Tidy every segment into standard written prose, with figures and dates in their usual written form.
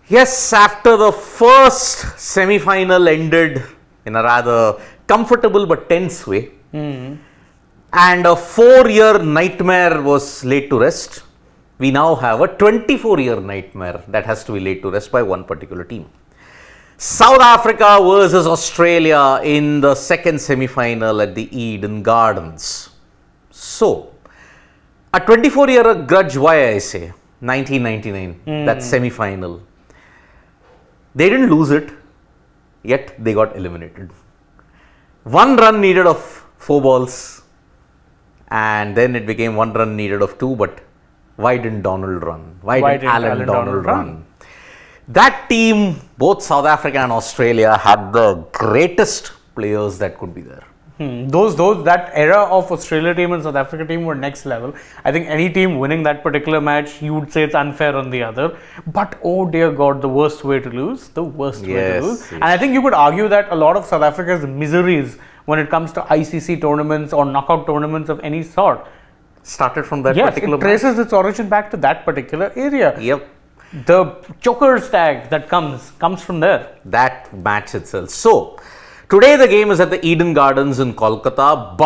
Yes, after the first semi-final ended in a rather comfortable but tense way, and a 4-year nightmare was laid to rest, we now have a 24-year nightmare that has to be laid to rest by one particular team. South Africa versus Australia in the second semi-final at the Eden Gardens. So, a 24-year grudge, why I say 1999, that semi-final. They didn't lose it, yet they got eliminated. 1 run needed of 4 balls, and then it became 1 run needed of 2. But why didn't Donald run? Why didn't Alan Donald run? That team, both South Africa and Australia, had the greatest players that could be there. That era of Australia team and South Africa team were next level. I think any team winning that particular match, you would say it's unfair on the other. But oh dear God, the worst way to lose. The worst way to lose. Yes. And I think you could argue that a lot of South Africa's miseries when it comes to ICC tournaments or knockout tournaments of any sort Started from that yes, particular it traces its origin back to that particular area. Yep. The chokers tag that comes from there. That match itself. So, today the game is at the Eden Gardens in Kolkata,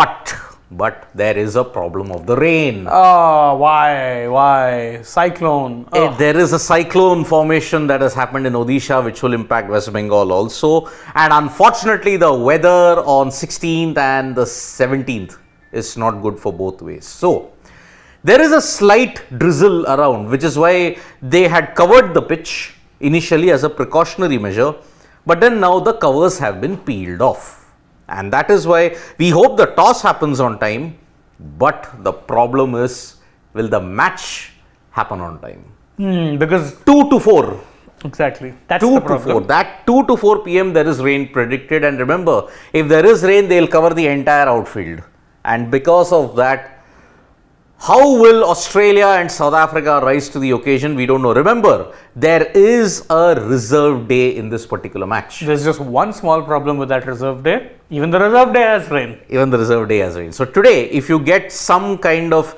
but there is a problem of the rain. Oh, why? Cyclone. Oh. There is a cyclone formation that has happened in Odisha which will impact West Bengal also. And unfortunately, the weather on 16th and the 17th is not good for both ways. So, there is a slight drizzle around, which is why they had covered the pitch initially as a precautionary measure. But then now the covers have been peeled off. And that is why we hope the toss happens on time. But the problem is, will the match happen on time? Because 2 to 4. Exactly. That's 2 the to problem. 4. That 2 to 4 p.m. there is rain predicted. And remember, if there is rain, they will cover the entire outfield. And because of that, how will Australia and South Africa rise to the occasion? We don't know. Remember, there is a reserve day in this particular match. There's just one small problem with that reserve day. Even the reserve day has rain. Even the reserve day has rain. So today, if you get some kind of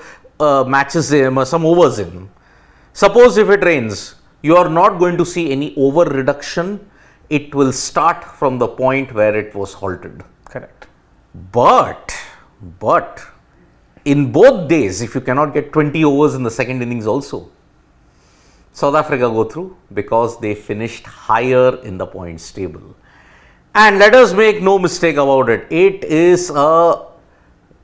matches in, some overs in, suppose if it rains, you are not going to see any over reduction. It will start from the point where it was halted. Correct. But in both days, if you cannot get 20 overs in the second innings also, South Africa go through because they finished higher in the points table. And let us make no mistake about it, it is a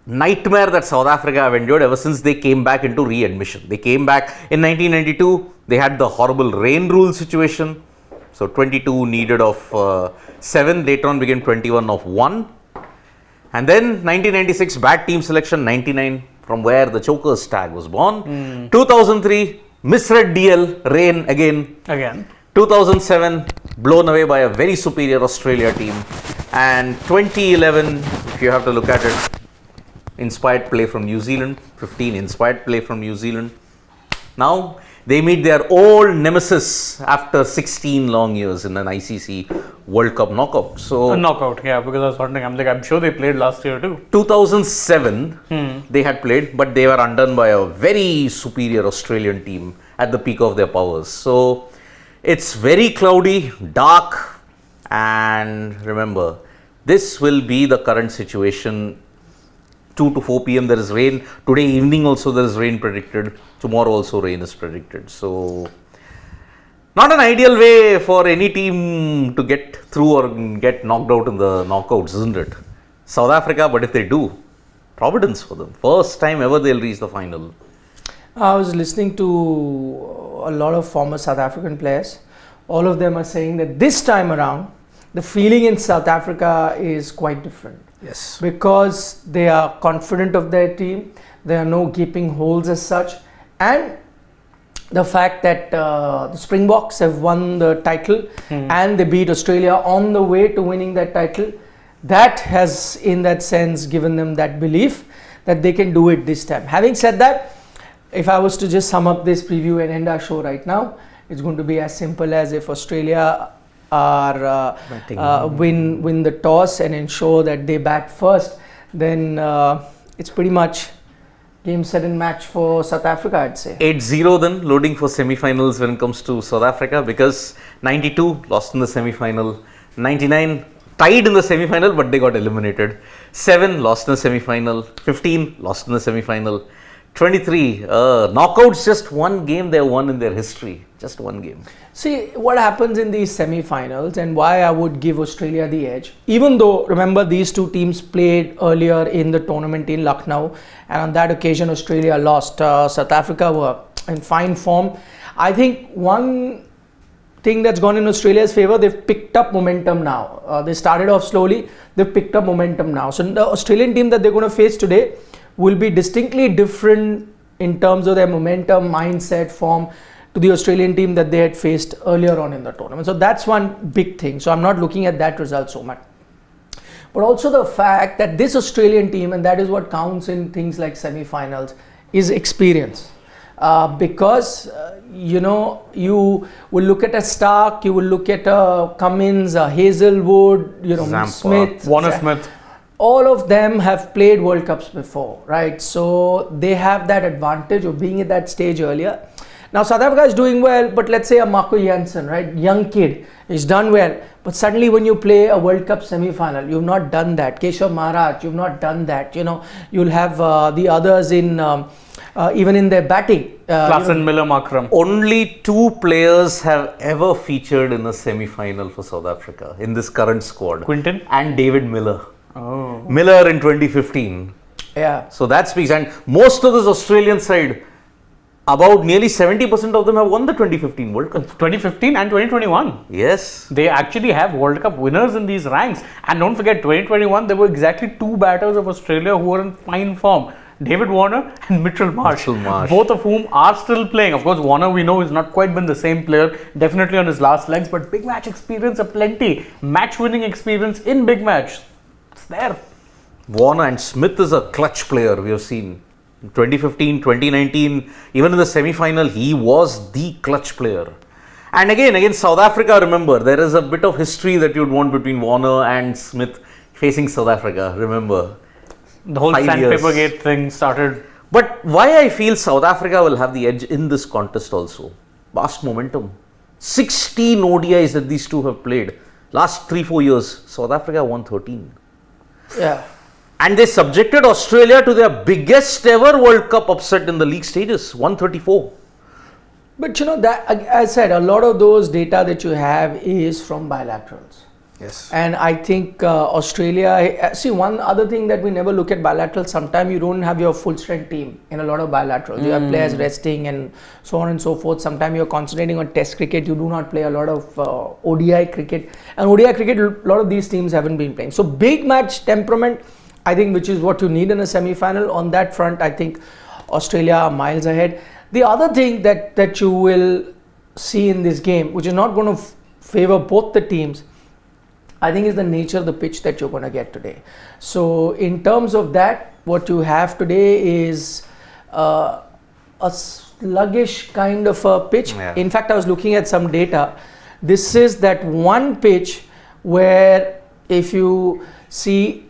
nightmare that South Africa have endured ever since they came back into readmission. They came back in 1992, they had the horrible rain rule situation. So 22 needed of 7, later on became 21 of 1. And then 1996 bad team selection, 99 from where the chokers tag was born. 2003 misread DL, rain again. 2007 blown away by a very superior Australia team. And 2011, if you have to look at it, inspired play from New Zealand. 15 inspired play from New Zealand. Now they meet their old nemesis after 16 long years in an ICC World Cup knockout. So a knockout, yeah, because I was wondering, I'm sure they played last year too. 2007 they had played, but they were undone by a very superior Australian team at the peak of their powers. So it's very cloudy, dark, and remember, this will be the current situation. 2 to 4 p.m. there is rain. Today evening also there is rain predicted. Tomorrow also rain is predicted. So, not an ideal way for any team to get through or get knocked out in the knockouts, isn't it? South Africa, but if they do, providence for them. First time ever they'll reach the final. I was listening to a lot of former South African players. All of them are saying that this time around, the feeling in South Africa is quite different. Yes. Because they are confident of their team, there are no gaping holes as such, and the fact that the Springboks have won the title and they beat Australia on the way to winning that title, that has in that sense given them that belief that they can do it this time. Having said that, if I was to just sum up this preview and end our show right now, it's going to be as simple as if Australia are win the toss and ensure that they bat first, then it's pretty much game, set and match for South Africa, I'd say. 8-0 then, loading for semi-finals when it comes to South Africa, because 92 lost in the semi-final, 99 tied in the semi-final but they got eliminated, 7 lost in the semi-final, 15 lost in the semi-final, 23 knockouts, just one game they won in their history, just one game. See, what happens in these semi-finals and why I would give Australia the edge, even though, remember, these two teams played earlier in the tournament in Lucknow, and on that occasion Australia lost. South Africa were in fine form. I think one thing that's gone in Australia's favour, they've picked up momentum now. They started off slowly, they've picked up momentum now. So the Australian team that they're going to face today will be distinctly different in terms of their momentum, mindset, form to the Australian team that they had faced earlier on in the tournament. So that's one big thing. So I'm not looking at that result so much. But also the fact that this Australian team, and that is what counts in things like semi-finals, is experience. Because you will look at a Stark, you will look at a Cummins, a Hazelwood, Zampa, Smith, Warner Smith. all of them have played World Cups before, right? So they have that advantage of being at that stage earlier. Now South Africa is doing well, but let's say a Marco Jansen, right? Young kid, he's done well. But suddenly when you play a World Cup semi-final, you've not done that. Keshav Maharaj, you've not done that. You'll have the others in even in their batting. Klassen, Miller, Markram. Only 2 players have ever featured in a semi-final for South Africa in this current squad. Quinton? And David Miller. Oh. Miller in 2015. Yeah. So that speaks. And most of this Australian side, about nearly 70% of them have won the 2015 World Cup. 2015 and 2021. Yes. They actually have World Cup winners in these ranks. And don't forget, 2021, there were exactly 2 batters of Australia who were in fine form. David Warner and Mitchell Marsh. Both of whom are still playing. Of course, Warner, we know, has not quite been the same player, definitely on his last legs, but big match experience aplenty. Match winning experience in big match. It's there. Warner and Smith is a clutch player, we have seen. 2015, 2019, even in the semi-final, he was the clutch player. And again, against South Africa, remember, there is a bit of history that you'd want between Warner and Smith facing South Africa, remember. The whole sandpaper gate thing started. But why I feel South Africa will have the edge in this contest also? Vast momentum. 16 ODIs that these two have played. Last 3-4 years, South Africa won 13. Yeah. And they subjected Australia to their biggest ever World Cup upset in the league stages, 134. But that, as I said, a lot of those data that you have is from bilaterals. Yes. And I think Australia, see, one other thing that we never look at bilaterals, sometimes you don't have your full strength team in a lot of bilaterals. You have players resting and so on and so forth. Sometimes you're concentrating on test cricket, you do not play a lot of ODI cricket. And ODI cricket, a lot of these teams haven't been playing. So big match temperament, I think, which is what you need in a semi-final. On that front, I think Australia are miles ahead. The other thing that you will see in this game, which is not going to favor both the teams, I think is the nature of the pitch that you're going to get today. So in terms of that, what you have today is a sluggish kind of a pitch. Yeah. In fact, I was looking at some data. This is that one pitch where if you see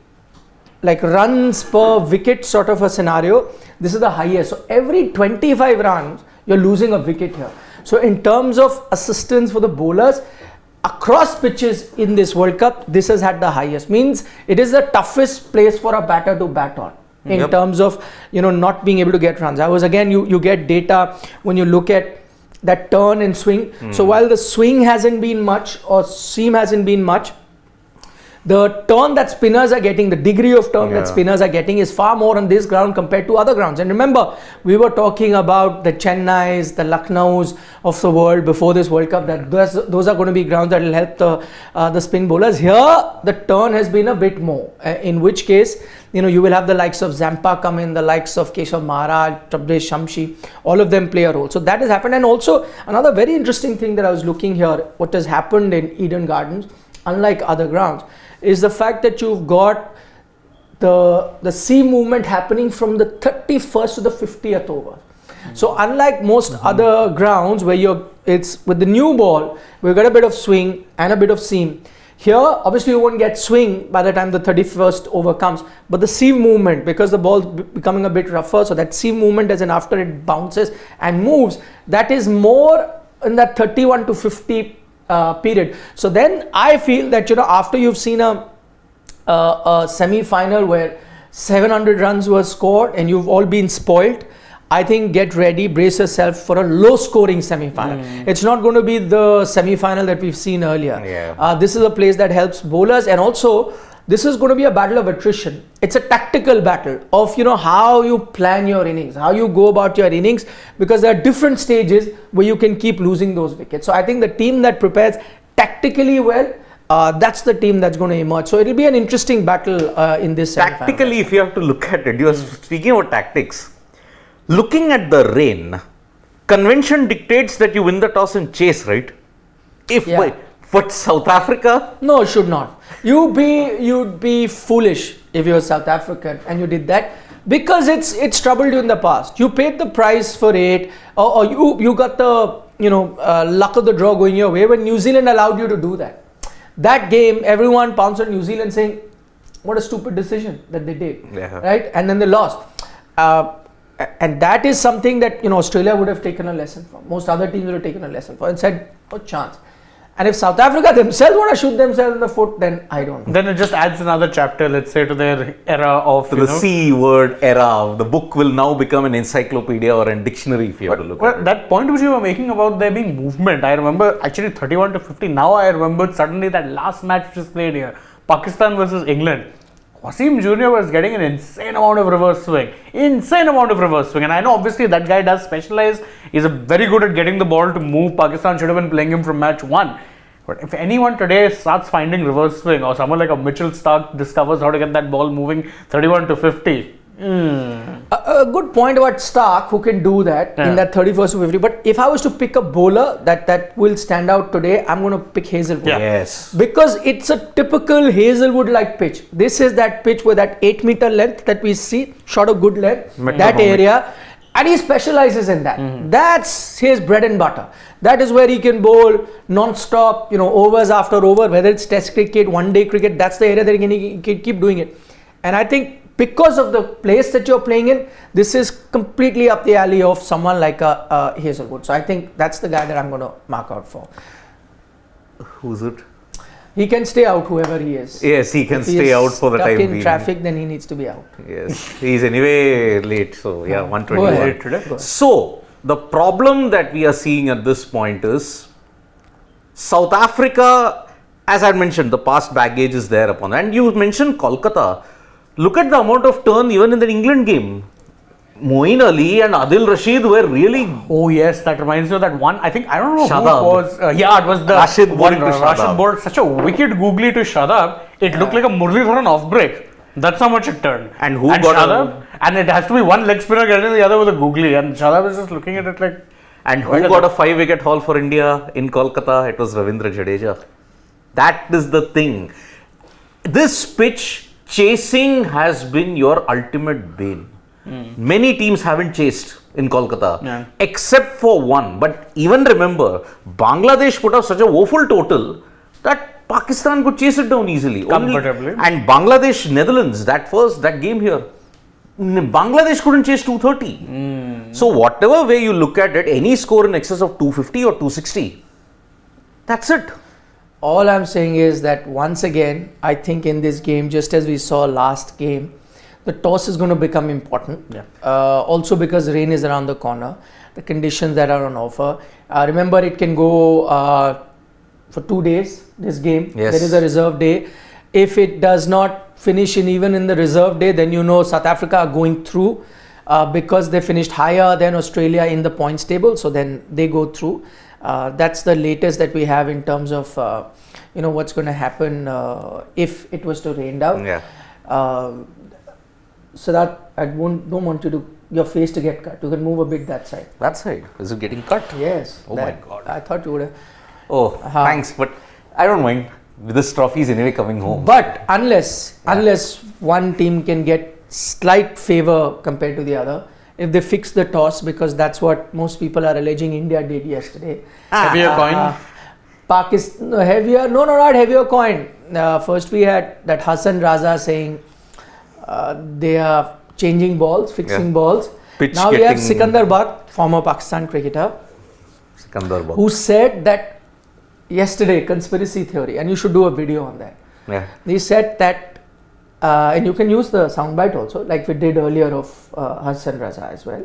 like runs per wicket sort of a scenario, this is the highest. So every 25 runs, you're losing a wicket here. So in terms of assistance for the bowlers, across pitches in this World Cup, this has had the highest. Means it is the toughest place for a batter to bat on in terms of not being able to get runs. I was again, you get data when you look at that turn and swing. So while the swing hasn't been much or seam hasn't been much, the turn that spinners are getting, the degree of turn that spinners are getting is far more on this ground compared to other grounds. And remember, we were talking about the Chennais, the Lucknows of the world before this World Cup, that those are going to be grounds that will help the spin bowlers. Here, the turn has been a bit more, in which case, you will have the likes of Zampa come in, the likes of Keshav Maharaj, Tabriz Shamshi, all of them play a role. So that has happened. And also, another very interesting thing that I was looking here, what has happened in Eden Gardens, unlike other grounds, is the fact that you've got the seam movement happening from the 31st to the 50th over. So unlike most other grounds where it's with the new ball, we've got a bit of swing and a bit of seam. Here, obviously, you won't get swing by the time the 31st over comes, but the seam movement, because the ball's becoming a bit rougher, so that seam movement as in after it bounces and moves, that is more in that 31 to 50 period. So then I feel that, after you've seen a semi-final where 700 runs were scored and you've all been spoiled, I think get ready, brace yourself for a low scoring semi-final. It's not going to be the semi-final that we've seen earlier. Yeah. This is a place that helps bowlers, and also this is going to be a battle of attrition. It's a tactical battle of how you plan your innings, how you go about your innings, because there are different stages where you can keep losing those wickets. So I think the team that prepares tactically well, that's the team that's going to emerge. So it'll be an interesting battle in this semi-final. Tactically, if you have to look at it, you are speaking about tactics. Looking at the rain, convention dictates that you win the toss and chase, right? But South Africa? No, it should not. You'd be foolish if you're South African and you did that, because it's troubled you in the past. You paid the price for it, or you got the luck of the draw going your way when New Zealand allowed you to do that. That game, everyone pounced on New Zealand saying, what a stupid decision that they did, right? And then they lost. And that is something that Australia would have taken a lesson from. Most other teams would have taken a lesson from and said, no chance. And if South Africa themselves want to shoot themselves in the foot, then I don't know. Then it just adds another chapter, let's say, to their era of the C word era. The book will now become an encyclopedia or a dictionary if you have to look at it. That point which you were making about there being movement, I remember actually 31 to 50. Now I remembered suddenly that last match which was played here, Pakistan versus England. Wasim Jr. was getting an insane amount of reverse swing. And I know obviously that guy does specialize. He's very good at getting the ball to move. Pakistan should have been playing him from match 1. But if anyone today starts finding reverse swing, or someone like a Mitchell Starc discovers how to get that ball moving 31 to 50. A good point about Starc, who can do that in that 31st to 50. But if I was to pick a bowler that will stand out today, I'm going to pick Hazelwood. Yeah. Yes. Because it's a typical Hazelwood-like pitch. This is that pitch with that 8-meter length that we see, shot of good length, that area. And he specializes in that. That's his bread and butter. That is where he can bowl non-stop, overs after over, whether it's test cricket, one-day cricket, that's the area that he can keep doing it. And I think because of the place that you're playing in, this is completely up the alley of someone like a Hazelwood. So I think that's the guy that I'm going to mark out for. Who's it? He can stay out, whoever he is. Yes, he can stay out for the time being. If he's stuck in traffic, then he needs to be out. Yes, he's anyway late. So yeah, 121. Go ahead today. So the problem that we are seeing at this point is South Africa, as I mentioned, the past baggage is there upon that. And you mentioned Kolkata. Look at the amount of turn even in the England game. Moeen Ali and Adil Rashid were really. Oh yes, that reminds me of that one. I don't know Shadab. who it was. It was the Rashid one. Shadab. Rashid bowled such a wicked googly to Shadab. It looked like a Muralitharan off break. That's how much it turned. And who got Shadab? And it has to be one leg spinner getting the other with a googly. And Shadab is just looking at it like. And who got a 5-wicket haul for India in Kolkata? It was Ravindra Jadeja. That is the thing. This pitch, chasing has been your ultimate bane. Many teams haven't chased in Kolkata, except for one. But even remember, Bangladesh put up such a woeful total that Pakistan could chase it down easily. Comfortably. And Bangladesh, Netherlands, that game here, Bangladesh couldn't chase 230. So whatever way you look at it, any score in excess of 250 or 260, that's it. All I'm saying is that once again, I think in this game, just as we saw last game, the toss is going to become important. Also because rain is around the corner, the conditions that are on offer. Remember, it can go for 2 days, this game. Yes. There is a reserve day. If it does not finish even in the reserve day, then South Africa are going through because they finished higher than Australia in the points table. So then they go through. That's the latest that we have in terms of what's going to happen if it was to rain down. So that I don't want your face to get cut. You can move a bit that side. That side? Is it getting cut? Yes. Oh my God. I thought you would have. Oh, thanks. But I don't mind. This trophy is anyway coming home. But unless one team can get slight favor compared to the other, if they fix the toss, because that's what most people are alleging India did yesterday. Heavier coin? Pakistan heavier, no, not heavier coin. First we had that Hassan Raza saying they are changing balls, fixing balls. Pitch now we have getting- Sikandar Baq, former Pakistan cricketer, Sikandar Baq. who said that yesterday, conspiracy theory, and you should do a video on that. Yeah. He said that, and you can use the soundbite also, like we did earlier of Hassan Raza as well.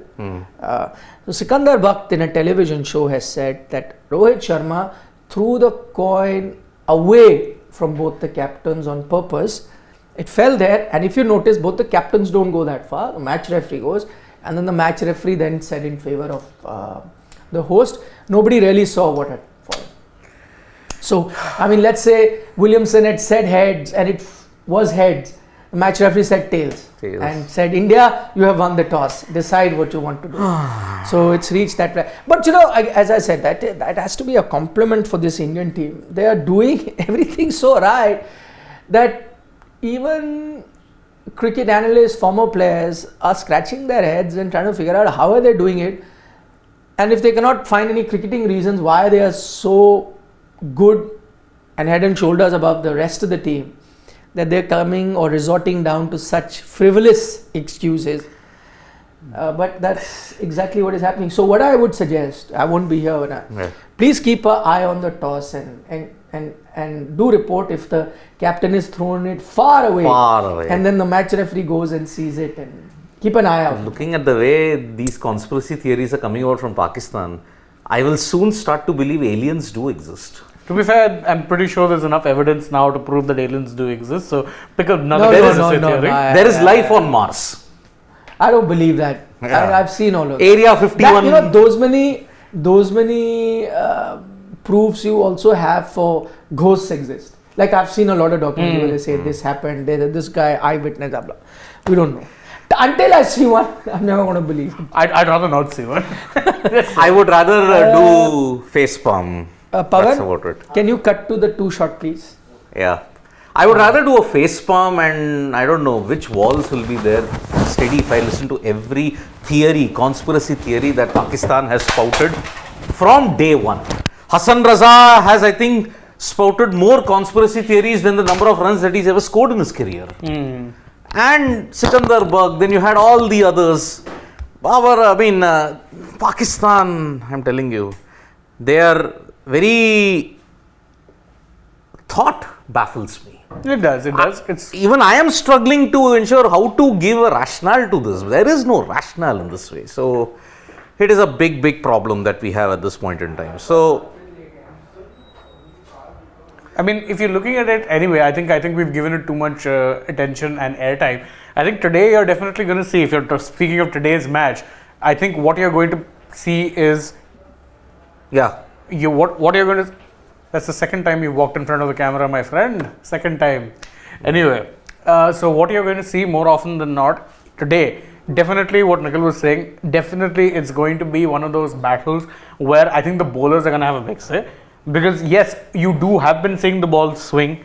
So Sikandar Baq in a television show has said that Rohit Sharma threw the coin away from both the captains on purpose. It fell there, and if you notice, both the captains don't go that far. The match referee goes, and then the match referee then said in favor of the host. Nobody really saw what had fallen. So, I mean, let's say Williamson had said heads, and it was heads. The match referee said tails. Tails. And said, India, you have won the toss. Decide what you want to do. So it's reached that way. But you know, as I said, that has to be a compliment for this Indian team. They are doing everything so right that even cricket analysts, former players are scratching their heads and trying to figure out how are they doing it. And if they cannot find any cricketing reasons why they are so good and head and shoulders above the rest of the team, that they're coming or resorting down to such frivolous excuses. But that's exactly what is happening. So what I would suggest, I won't be here when please keep an eye on the toss and do report if the captain is thrown it far away. And then the match referee goes and sees it, and keep an eye out. Looking at the way these conspiracy theories are coming out from Pakistan, I will soon start to believe aliens do exist. To be fair, I'm pretty sure there's enough evidence now to prove that aliens do exist. So pick another No, conspiracy theory. There is life on Mars. I don't believe that. Yeah. I've seen all of that. Area 51. That, you know, those many proofs you also have for ghosts exist. Like I've seen a lot of documentaries where they say this happened, this guy, eyewitness, blah, blah. We don't know. Until I see one, I'm never going to believe it. I'd rather not see one. I would rather do face palm. That's Pawan, about it. can you cut to the 2 shot, please? Yeah. I would rather do a face palm, and I don't know which walls will be there steady if I listen to every theory, conspiracy theory that Pakistan has spouted from day one. Hassan Raza has, I think, spouted more conspiracy theories than the number of runs that he's ever scored in his career. And Sikandar Baq, then you had all the others. Pakistan, I'm telling you, they are very, thought baffles me. It does. It's Even I am struggling to ensure how to give a rationale to this. There is no rationale in this way. So it is a big problem that we have at this point in time. So I mean, if you're looking at it anyway, I think we've given it too much attention and airtime. I think today you're definitely going to see, if you're speaking of today's match, I think what you're going to see is what you're going to. That's the second time you walked in front of the camera, my friend. Second time. Anyway, so what you're going to see more often than not today, definitely what Nikhil was saying, definitely it's going to be one of those battles where I think the bowlers are going to have a big say. Because yes, you have been seeing the ball swing.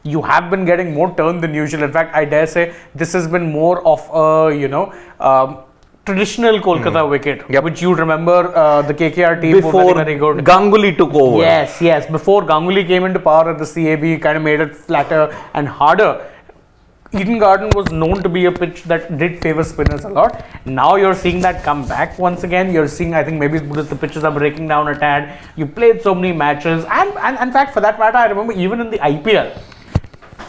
You have been getting more turn than usual. In fact, I dare say this has been more of a, traditional Kolkata wicket, which you remember the KKR team before were very good. Ganguly took over. Yes. Before Ganguly came into power at the CAB, kind of made it flatter and harder. Eden Garden was known to be a pitch that did favor spinners a lot. Now you're seeing that come back once again. You're seeing, I think maybe because the pitches are breaking down a tad. You played so many matches, and in fact, for that matter, I remember even in the IPL,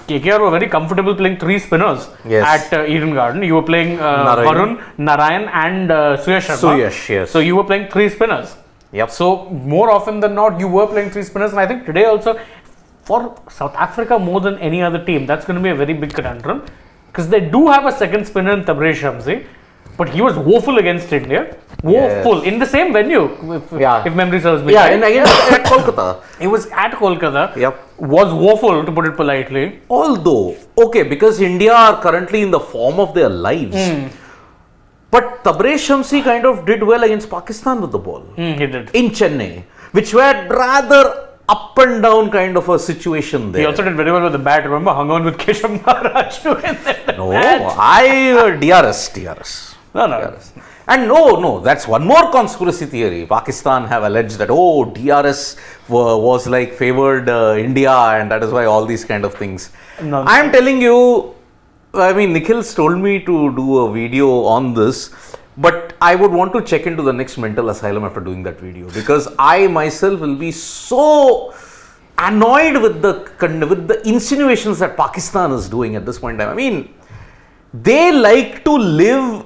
KKR were very comfortable playing 3 spinners at Eden Garden. You were playing Varun, Narayan and Suyash Sharma. Yes. So you were playing 3 spinners. So more often than not, you were playing 3 spinners, and I think today also, for South Africa more than any other team, that's going to be a very big conundrum, because they do have a second spinner in Tabraiz Shamsi, but he was woeful against India. Woeful in the same venue, if memory serves me. And again at Kolkata. It was at Kolkata. Was woeful, to put it politely. Although, because India are currently in the form of their lives. But Tabraiz Shamsi kind of did well against Pakistan with the ball. He did. In Chennai, which were rather up and down kind of a situation there. He also did very well with the bat. Remember, hung on with Keshav Maharaj to win that No, match. DRS. No. And no, that's one more conspiracy theory. Pakistan have alleged that, DRS was like favored India, and that is why all these kind of things. Nonsense. I'm telling you, I mean, Nikhil's told me to do a video on this, but I would want to check into the next mental asylum after doing that video, because I myself will be so annoyed with the insinuations that Pakistan is doing at this point in time. I mean, they like to live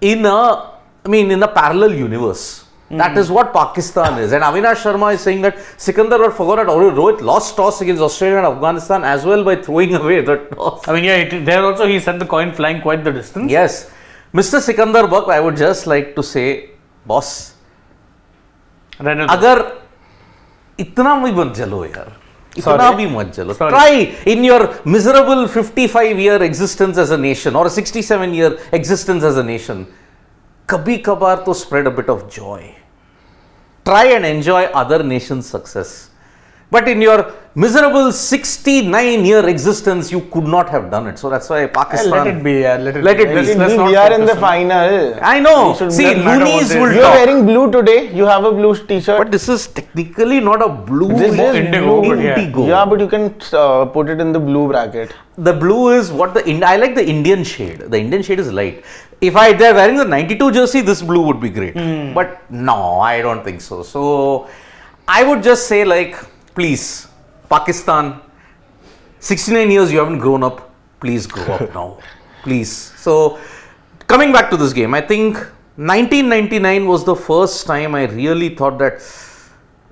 in a parallel universe. That is what Pakistan is. And Avinash Sharma is saying that Sikandar forgot that Rohit lost toss against Australia and Afghanistan as well by throwing away the toss. I mean, there also he sent the coin flying quite the distance. Yes. Mr. Sikandar Buck, I would just like to say, boss, अगर इतना भी मत जलो यार, इतना भी मत जलो. Try in your miserable 55-year existence as a nation or a 67-year existence as a nation, कभी कभार तो spread a bit of joy. Try and enjoy other nations' success. But in your miserable 69-year existence, you could not have done it. So that's why Pakistan. Let it be. Let it be. We are in the final. I know. See, loonies will You are wearing blue today. You have a blue t-shirt. But this is technically not a blue. This is indigo. Indigo. Yeah, but you can put it in the blue bracket. The blue is what I like the Indian shade. The Indian shade is light. If they're wearing the 92 jersey, this blue would be great. But no, I don't think so. So I would just say, like, please, Pakistan, 69 years you haven't grown up, please grow up now, please. So, coming back to this game, I think 1999 was the first time I really thought that,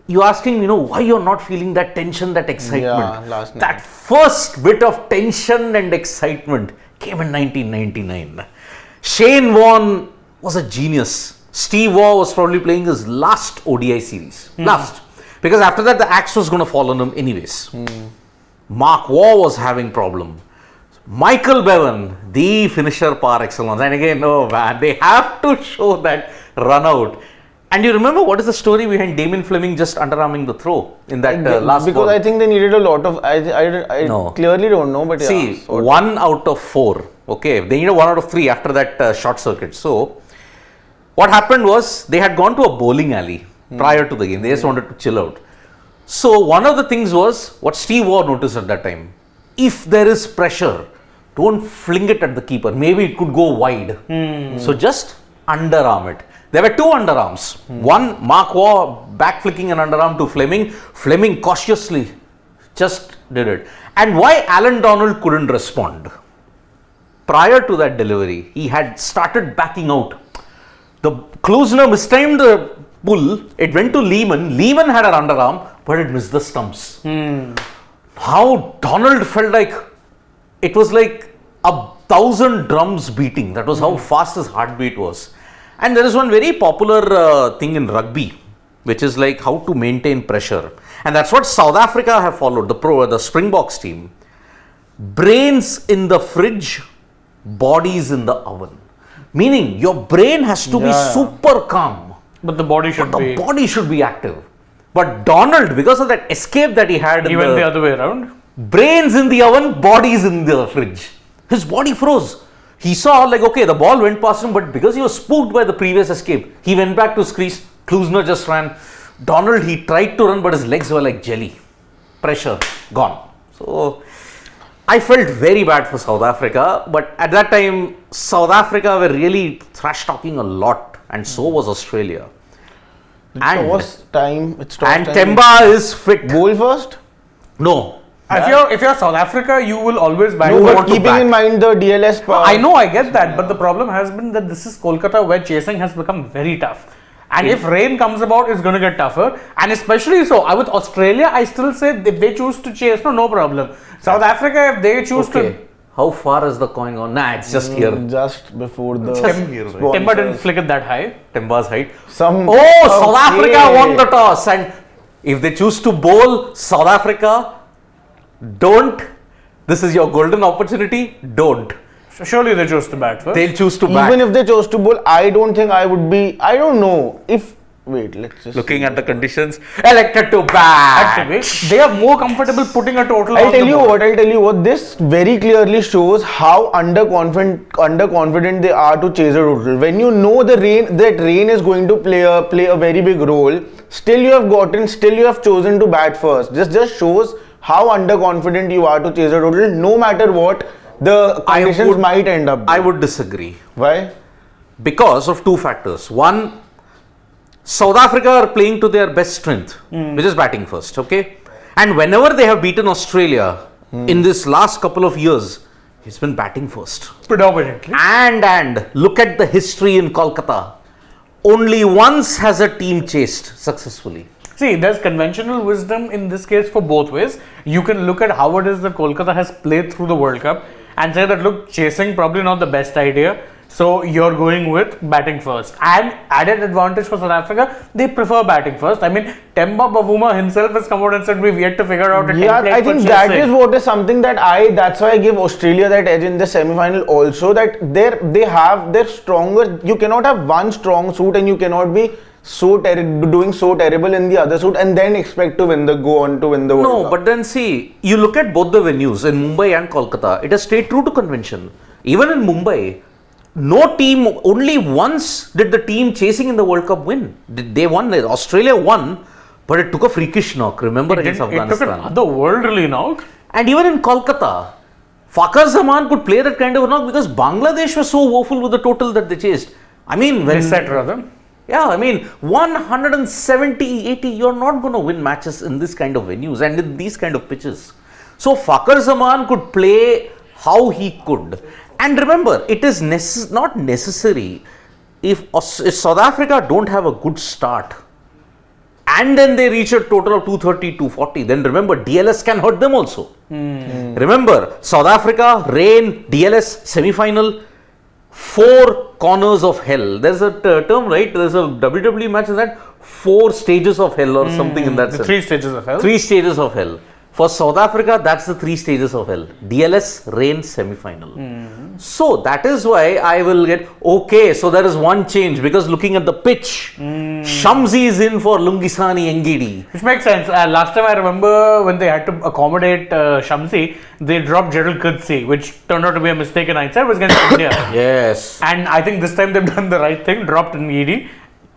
you asking, why you're not feeling that tension, that excitement. Yeah, last night. That first bit of tension and excitement came in 1999. Shane Warne was a genius. Steve Waugh was probably playing his last ODI series. Last. Because after that, the axe was going to fall on him anyways. Mark Waugh was having problem. Michael Bevan, the finisher par excellence. And again, they have to show that run out. And you remember what is the story behind Damien Fleming just underarming the throw in that last because ball? I think they needed a lot of. I No. clearly don't know, but see, 1 out of 4. Okay, they needed 1 out of 3 after that short circuit. So, what happened was they had gone to a bowling alley prior to the game. They just wanted to chill out. So, one of the things was what Steve Waugh noticed at that time. If there is pressure, don't fling it at the keeper. Maybe it could go wide. So, just underarm it. There were 2 underarms. One, Mark Waugh back flicking an underarm to Fleming. Fleming cautiously just did it. And why Alan Donald couldn't respond? Prior to that delivery, he had started backing out. The Klusner mistimed the pull. It went to Lehman. Lehman had an underarm, but it missed the stumps. How Donald felt like it was like 1,000 drums beating. That was how fast his heartbeat was. And there is one very popular thing in rugby, which is like how to maintain pressure. And that's what South Africa have followed, the Springboks team. Brains in the fridge, bodies in the oven. Meaning your brain has to be super calm. But the body should be active. But Donald, because of that escape that he had, he went the other way around. Brains in the oven, bodies in the fridge. His body froze. He saw like, okay, the ball went past him, but because he was spooked by the previous escape, he went back to his crease. Klusner just ran. Donald, he tried to run, but his legs were like jelly. Pressure, gone. So, I felt very bad for South Africa, but at that time, South Africa were really trash talking a lot, and so was Australia. It's time. Temba is fit. Goal first? No. If you're South Africa, you will always back. No, but keeping in mind the DLS part. I know, I get that, but the problem has been that this is Kolkata where chasing has become very tough. And if rain comes about, it's going to get tougher. And especially so, with Australia, I still say if they choose to chase, no problem. South Africa, if they choose to... How far is the coin gone? Nah, it's just here. Just before the... Temba didn't flick it that high. Temba's height. South Africa won the toss. And if they choose to bowl, South Africa... Don't. This is your golden opportunity. Don't. Surely they chose to bat first. They'll choose to bat. Even if they chose to bowl, I don't think I would be. I don't know. If Wait, let's just. Looking at the conditions, elected to bat. Actually, they are more comfortable putting a total. I'll tell you what. This very clearly shows how underconfident they are to chase a total. When you know that rain is going to play a very big role, still you have chosen to bat first. This just shows how underconfident you are to chase a total. No matter what the conditions might end up. I would disagree. Why? Because of two factors. One, South Africa are playing to their best strength, which is batting first, okay? And whenever they have beaten Australia in this last couple of years, it's been batting first. Predominantly. And look at the history in Kolkata. Only once has a team chased successfully. See, there's conventional wisdom in this case for both ways. You can look at how it is that Kolkata has played through the World Cup and say that, look, chasing probably not the best idea. So you're going with batting first. And added advantage for South Africa, they prefer batting first. I mean, Temba Bavuma himself has come out and said we've yet to figure out a template I think for that chasing. is what is something that's why I give Australia that edge in the semi-final also, that they have their stronger, you cannot have one strong suit and you cannot be doing so terrible in the other suit and then expect to go on to win the World Cup. But then see, you look at both the venues in Mumbai and Kolkata, it has stayed true to convention. Even in Mumbai, no team, only once did the team chasing in the World Cup win. They won, Australia won, but it took a freakish knock, remember, against Afghanistan. It took an otherworldly knock. And even in Kolkata, Fakhar Zaman could play that kind of a knock because Bangladesh was so woeful with the total that they chased. I mean, when... They set rather. Yeah, I mean, 170, 80, you're not going to win matches in this kind of venues and in these kind of pitches. So, Fakhar Zaman could play how he could. And remember, it is not necessary if South Africa don't have a good start and then they reach a total of 230, 240, then remember, DLS can hurt them also. Remember, South Africa, rain, DLS, semi-final, 4 corners of hell. There's a term, right? There's a WWE match in that 4 stages of hell or something in that sense. 3 stages of hell. 3 stages of hell. For South Africa, that's the 3 stages of hell. DLS, rain, semi-final. So that is why I will get, okay, so there is one change because looking at the pitch, Shamsi is in for Lungisani Ngidi. Which makes sense. Last time I remember when they had to accommodate Shamsi, they dropped Gerald Coetzee, which turned out to be a mistake in hindsight. It was against India. Yes. And I think this time they've done the right thing, dropped Ngidi.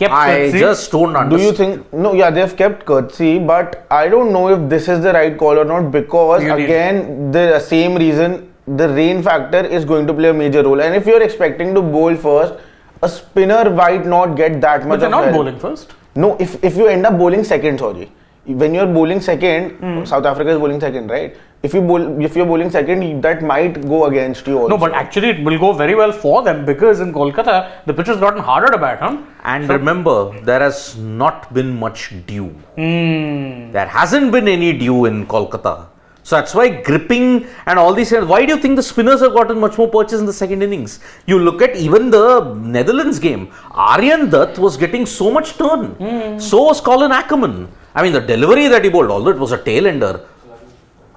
I just don't understand. Do you think, no, yeah, they've kept Coetzee, but I don't know if this is the right call or not because again, the same reason, the rain factor is going to play a major role. And if you're expecting to bowl first, a spinner might not get that much. But they're of not help. bowling first. No, if you end up bowling second, sorry. When you're bowling second, South Africa is bowling second, right? If you're bowling second, that might go against you also. No, but actually it will go very well for them because in Kolkata, the pitch has gotten harder to bat, huh? And remember, there has not been much dew. There hasn't been any dew in Kolkata. So that's why gripping and all these. Why do you think the spinners have gotten much more purchase in the second innings? You look at even the Netherlands game. Aryan Dutt was getting so much turn. So was Colin Ackerman. I mean, the delivery that he bowled, although it was a tail-ender,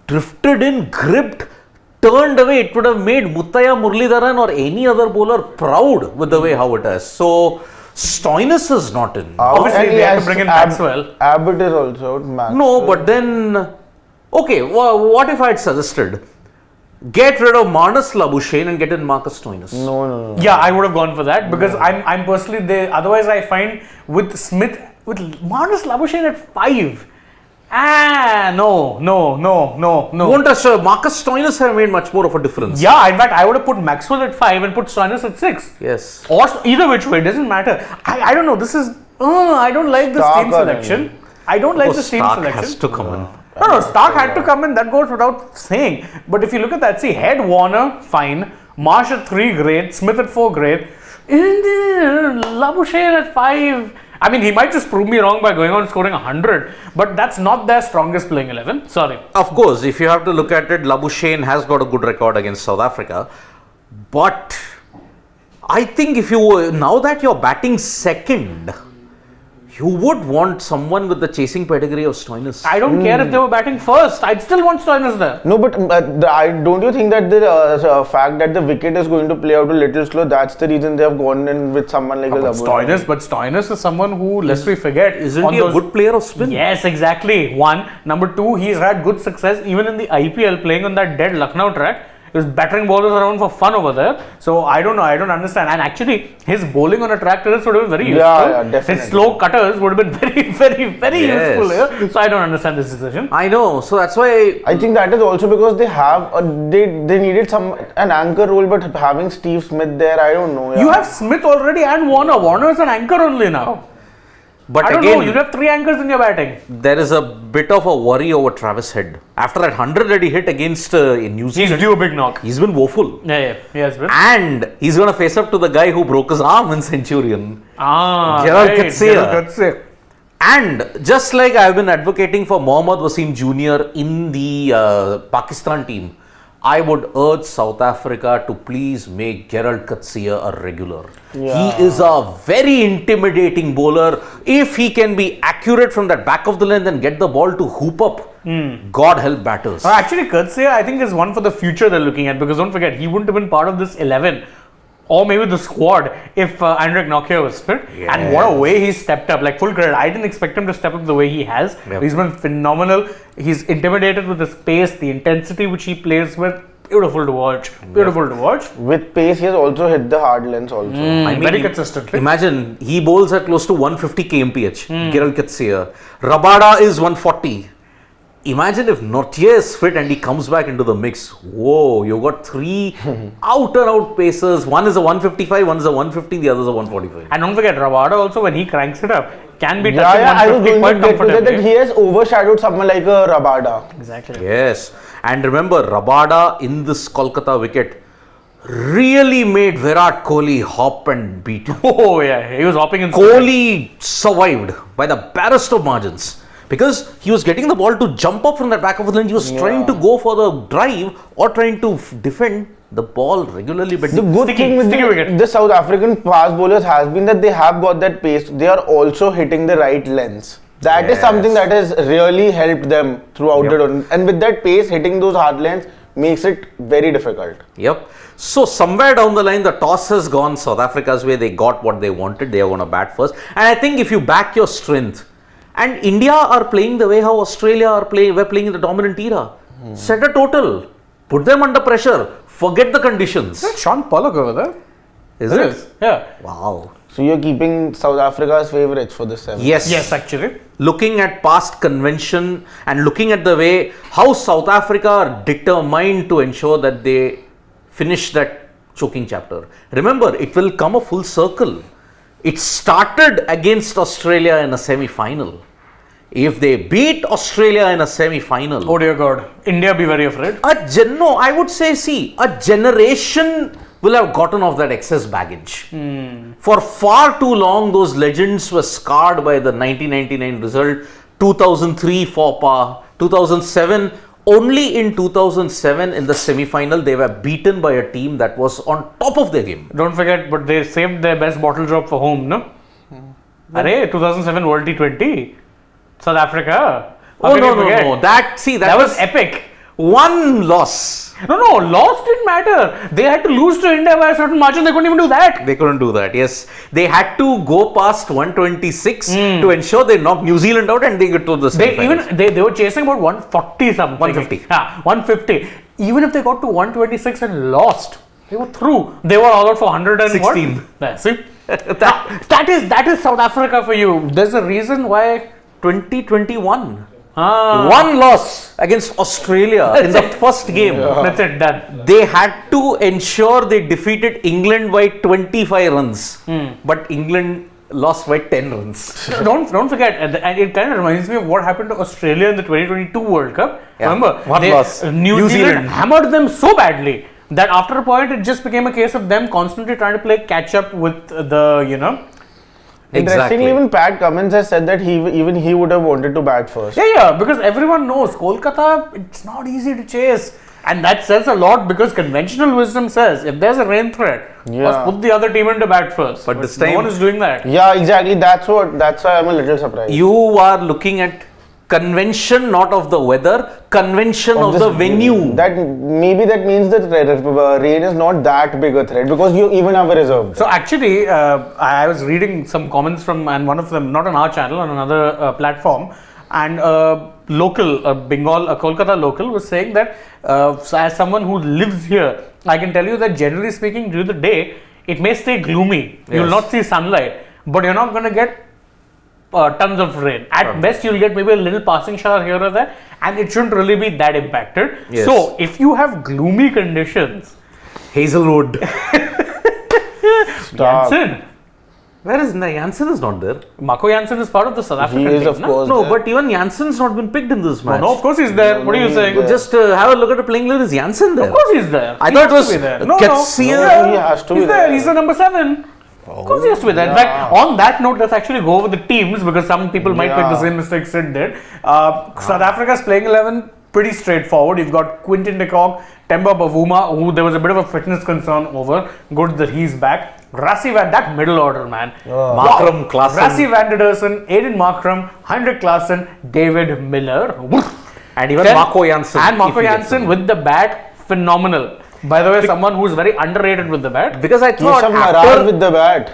drifted in, gripped, turned away. It would have made Muthaiya Muralidharan or any other bowler proud with the way how it is. So, Stoinis is not in. Obviously, they have to bring in Maxwell. Abbott is also out. Maxwell. No, but then, okay, what if I had suggested get rid of Marnus Labuschagne and get in Marcus Stoinis? No. Yeah, I would have gone for that because I'm personally there. Otherwise, I find with Smith, with Marnus Labuschagne at 5. No. Won't Marcus Stoinis have made much more of a difference? Yeah, in fact, I would have put Maxwell at 5 and put Stoinis at 6. Yes. Or either which way, it doesn't matter. I don't know. This is. I don't like this team selection. I don't like this team Stark selection. has to come in. No, Stark had to come in. That goes without saying. But if you look at that, see, Head, Warner, fine. Marsh at 3, great. Smith at 4, great. Labuschagne at 5. I mean, he might just prove me wrong by going on scoring 100, but that's not their strongest playing 11. Sorry. Of course, if you have to look at it, Labuschagne has got a good record against South Africa. But I think now that you're batting second, You would want someone with the chasing pedigree of Stoinis. I don't care if they were batting first. I'd still want Stoinis there. No, but don't you think that the fact that the wicket is going to play out a little slow, that's the reason they have gone in with someone like But Stoinis is someone who, lest we forget, Isn't he a good player of spin? Yes, exactly. One. Number two, he's had good success even in the IPL playing on that dead Lucknow track. He was battering bowlers around for fun over there. So I don't know. I don't understand. And actually, his bowling on a track terrace would have been very useful. Yeah, definitely. His slow cutters would have been very Yes. useful here. So I don't understand this decision. I know. So that's why. I think that is also because they have they needed an anchor role, but having Steve Smith there, I don't know. You have Smith already and Warner. Warner is an anchor only now. But I don't again, know. You have 3 anchors in your batting. there is a bit of a worry over Travis Head. After that 100 that he hit against New He's Zealand, due a big knock. he's been woeful. Yeah. He has been. And he's going to face up to the guy who broke his arm in Centurion. Gerald Coetzee. And just like I've been advocating for Mohammad Wasim Jr. in the Pakistan team, I would urge South Africa to please make Gerald Coetzee a regular. Yeah. He is a very intimidating bowler. If he can be accurate from that back of the length and get the ball to hoop up, God help batters. Actually, Coetzee, I think, is one for the future they're looking at, because don't forget, he wouldn't have been part of this 11 or maybe the squad if Andrek Nokia was fit. And what a way he stepped up. Like, full credit. I didn't expect him to step up the way he has. Yep. He's been phenomenal. He's intimidated with his pace, the intensity which he plays with. Beautiful to watch. Beautiful to watch. With pace, he has also hit the hard lens also. I mean, very consistently. Imagine, he bowls at close to 150 kmph, Gerald Coetzee. Rabada is 140. Imagine if Nortje is fit and he comes back into the mix. Whoa, you've got 3 out and out pacers. One is a 155, one is a 150, the other is a 145. And don't forget, Rabada also, when he cranks it up, can be touching I was 150 going quite to get to that, comfortably. that he has overshadowed someone like a Rabada. Exactly. Yes. And remember, Rabada in this Kolkata wicket really made Virat Kohli hop and beat. Oh, yeah. He was hopping in. Kohli survived by the barest of margins. Because he was getting the ball to jump up from the back of the line. He was trying to go for the drive or trying to defend the ball regularly. But The good thing with the South African fast bowlers has been that they have got that pace. They are also hitting the right lengths. That is something that has really helped them throughout the tournament. And with that pace, hitting those hard lengths makes it very difficult. Yep. So somewhere down the line, the toss has gone South Africa's way. They got what they wanted. They are going to bat first. And I think if you back your strength, and India are playing the way how Australia were playing in the dominant era. Set a total. Put them under pressure. Forget the conditions. Sean Pollock over there. Is it? Yeah. Wow. So you're keeping South Africa's favourites for this 7. Yes. Yes, actually. Looking at past convention and looking at the way how South Africa are determined to ensure that they finish that choking chapter. Remember, it will come a full circle. It started against Australia in a semi-final. If they beat Australia in a semi-final, Oh dear God. India be very afraid. I would say, a generation will have gotten off that excess baggage. For far too long, those legends were scarred by the 1999 result, 2003 faux pas, 2007. Only in 2007 in the semi-final, they were beaten by a team that was on top of their game. Don't forget, but they saved their best bottle drop for home, no? Arey, 2007 World T20. South Africa. How can you forget? That was epic. One loss. No, loss didn't matter. They had to lose to India by a certain margin. They couldn't even do that. They couldn't do that. Yes, they had to go past 126 to ensure they knocked New Zealand out and they get to the semi-finals. They were chasing about 140 something. 150. Yeah, 150. Even if they got to 126 and lost, they were through. They were all out for 116. Yeah, see? that is South Africa for you. There's a reason why 2021. One loss against Australia in the first game. That's it, done. They had to ensure they defeated England by 25 runs. But England lost by 10 runs. Don't forget, and it kind of reminds me of what happened to Australia in the 2022 World Cup. Yeah. Remember, One loss. New Zealand hammered them so badly that after a point it just became a case of them constantly trying to play catch up with the, Interestingly, even Pat Cummins has said that he would have wanted to bat first. Yeah, because everyone knows Kolkata, it's not easy to chase. And that says a lot because conventional wisdom says if there's a rain threat, let's put the other team into bat first. But this time, no one is doing that. Yeah, exactly. That's why I'm a little surprised. You are looking at convention, not of the weather, convention of the venue. That maybe that means that rain is not that big a threat because you even have a reserve. So actually, I was reading some comments from, and one of them, not on our channel, on another platform, and local, Bengal, a Kolkata local was saying that so as someone who lives here, I can tell you that generally speaking, during the day, it may stay gloomy. You will not see sunlight, but you're not going to get tons of rain. At best, you'll get maybe a little passing shower here or there, and it shouldn't really be that impacted. Yes. So, if you have gloomy conditions, Hazelwood. Jansen, Where is Jansen is not there. Marco Jansen is part of the South African He is, team, of no? course. No, there. but even Jansen's not been picked in this match. No, of course he's there. What are you saying? Yeah. Just have a look at the playing 11. Is Jansen there? Of course he's there. I He thought it has was to be there. Ketsia. He has to He's be there. there. He's the number 7. Of course he has to be there. In fact, on that note, let's actually go over the teams because some people might make the same mistake Sid did. South Africa's playing 11, pretty straightforward. You've got Quinton de Kock, Temba Bavuma, who there was a bit of a fitness concern over. Good that he's back. Rassie Van, that middle order, man. Markram, Klaassen. Rassie Van der Dersen, Aiden Markram, Heinrich Klaassen, David Miller. And even Then- Marco Jansen. And Marco if he gets Jansen in. with the bat, phenomenal. By the way, someone who's very underrated with the bat. Because I thought Yusuf Marar with the bat.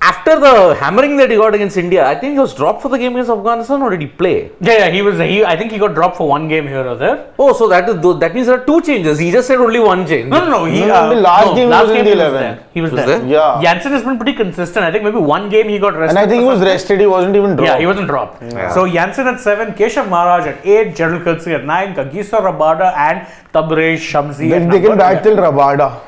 after the hammering that he got against India, I think he was dropped for the game against Afghanistan, or did he play? Yeah, he was. I think he got dropped for one game here or there. Oh, so that means there are 2 changes. He just said only 1 change. No. He No, the last game he was in the 11. there. He was Was there. there? Yeah. Jansen has been pretty consistent. I think maybe one game he got rested. And I think he for was something. rested. He wasn't even dropped. Yeah, he wasn't dropped. Yeah. So Jansen at 7, Keshav Maharaj at 8, Gerald Coetzee at 9, Kagiso Rabada and Tabraiz Shamsi at They can number bat 11. till Rabada.